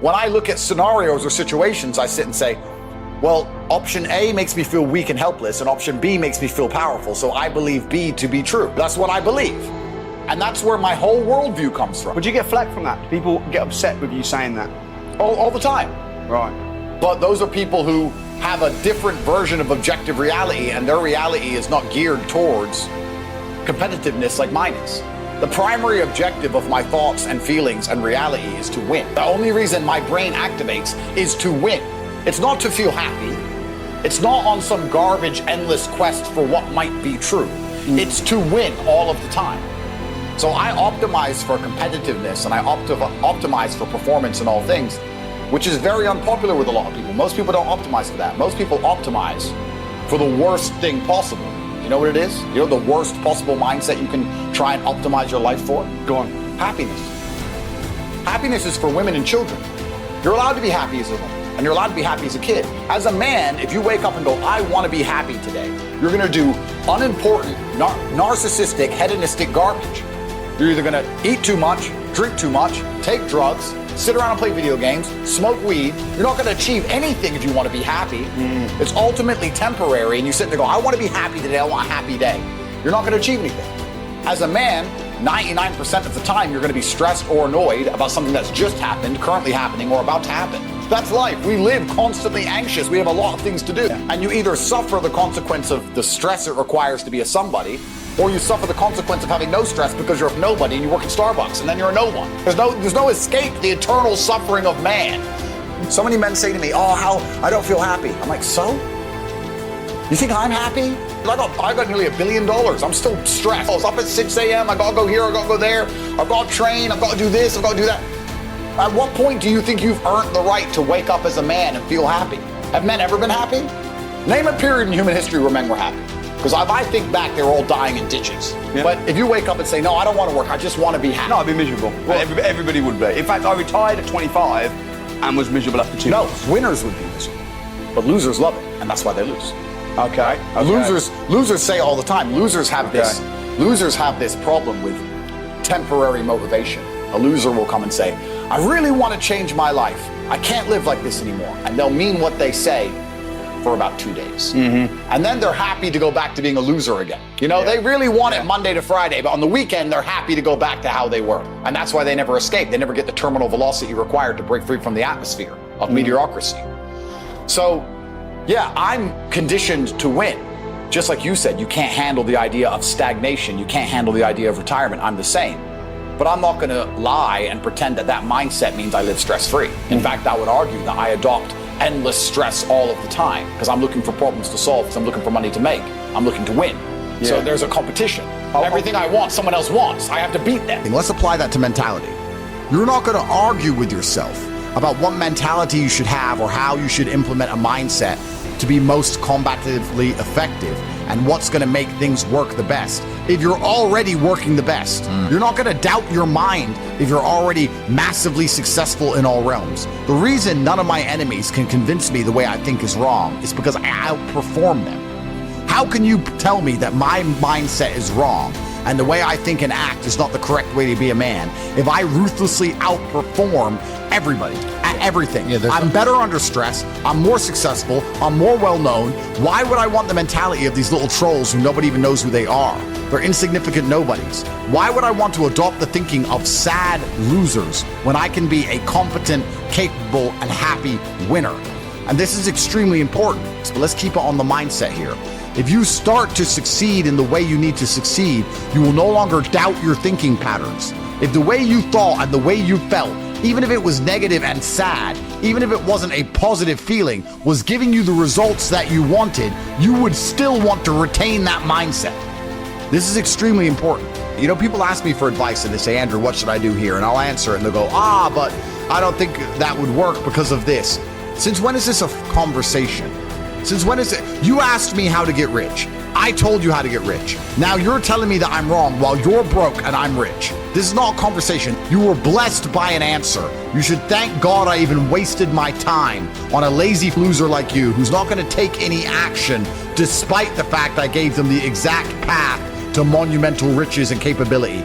When I look at scenarios or situations, I sit and say, well, option A makes me feel weak and helpless, and option B makes me feel powerful, so I believe B to be true. That's what I believe. And that's where my whole worldview comes from. Would you get flack from that? Do people get upset with you saying that? All the time. Right. But those are people who have a different version of objective reality, and their reality is not geared towards competitiveness like mine is. The primary objective of my thoughts and feelings and reality is to win. The only reason my brain activates is to win. It's not to feel happy. It's not on some garbage, endless quest for what might be true. It's to win all of the time. So I optimize for competitiveness, and I optimize for performance in all things, which is very unpopular with a lot of people. Most people don't optimize for that. Most people optimize for the worst thing possible. You know what it is? You know the worst possible mindset you can try and optimize your life for? Go on. Happiness. Happiness is for women and children. You're allowed to be happy as a woman, and you're allowed to be happy as a kid. As a man, if you wake up and go, I want to be happy today, you're going to do unimportant, narcissistic, hedonistic garbage. You're either going to eat too much, drink too much, take drugs, sit around and play video games, smoke weed. You're not going to achieve anything if you want to be happy. It's ultimately temporary, and you sit there and go, I want to be happy today, I want a happy day. You're not going to achieve anything. As a man, 99% of the time, you're going to be stressed or annoyed about something that's just happened, currently happening, or about to happen. That's life. We live constantly anxious. We have a lot of things to do. And you either suffer the consequence of the stress it requires to be a somebody, or you suffer the consequence of having no stress because you're a nobody and you work at Starbucks and then you're a no one. There's no escape the eternal suffering of man. So many men say to me, oh, how I don't feel happy. I'm like, so? You think I'm happy? I got nearly $1 billion. I'm still stressed. I was up at 6 a.m. I gotta go here, I gotta go there. I've got to train, I've got to do this, I've got to do that. At what point do you think you've earned the right to wake up as a man and feel happy? Have men ever been happy? Name a period in human history where men were happy. Because if I think back, they were all dying in ditches. Yeah. But if you wake up and say, no, I don't want to work, I just want to be happy. No, I'd be miserable. Well, everybody would be. In fact, I retired at 25 and was miserable after 2 years. No, winners would be miserable. But losers love it, and that's why they lose. Okay. Losers say all the time, losers have this problem with temporary motivation. A loser will come and say, I really want to change my life. I can't live like this anymore. And they'll mean what they say for about 2 days. And then they're happy to go back to being a loser again. You know, they really want it Monday to Friday, but on the weekend, they're happy to go back to how they were. And that's why they never escape. They never get the terminal velocity required to break free from the atmosphere of mediocrity. So, yeah, I'm conditioned to win. Just like you said, you can't handle the idea of stagnation. You can't handle the idea of retirement. I'm the same. But I'm not going to lie and pretend that that mindset means I live stress-free. In fact, I would argue that I adopt endless stress all of the time because I'm looking for problems to solve, because I'm looking for money to make. I'm looking to win. So there's a competition. Everything I want, someone else wants. I have to beat them. Let's apply that to mentality. You're not going to argue with yourself about what mentality you should have or how you should implement a mindset to be most combatively effective and what's going to make things work the best. If you're already working the best, you're not going to doubt your mind if you're already massively successful in all realms. The reason none of my enemies can convince me the way I think is wrong is because I outperform them. How can you tell me that my mindset is wrong and the way I think and act is not the correct way to be a man if I ruthlessly outperform everybody at everything? I'm better under stress, I'm more successful, I'm more well-known. Why would I want the mentality of these little trolls who nobody even knows who they are? They're insignificant nobodies. Why would I want to adopt the thinking of sad losers when I can be a competent, capable, and happy winner? And this is extremely important, but let's keep it on the mindset here. If you start to succeed in the way you need to succeed, you will no longer doubt your thinking patterns. If the way you thought and the way you felt, even if it was negative and sad, even if it wasn't a positive feeling, was giving you the results that you wanted, you would still want to retain that mindset. This is extremely important. You know, people ask me for advice and they say, Andrew, what should I do here? And I'll answer it and they'll go, but I don't think that would work because of this. Since when is this a conversation? Since when is it? You asked me how to get rich. I told you how to get rich. Now you're telling me that I'm wrong while you're broke and I'm rich. This is not a conversation. You were blessed by an answer. You should thank God I even wasted my time on a lazy loser like you who's not going to take any action despite the fact I gave them the exact path to monumental riches and capability.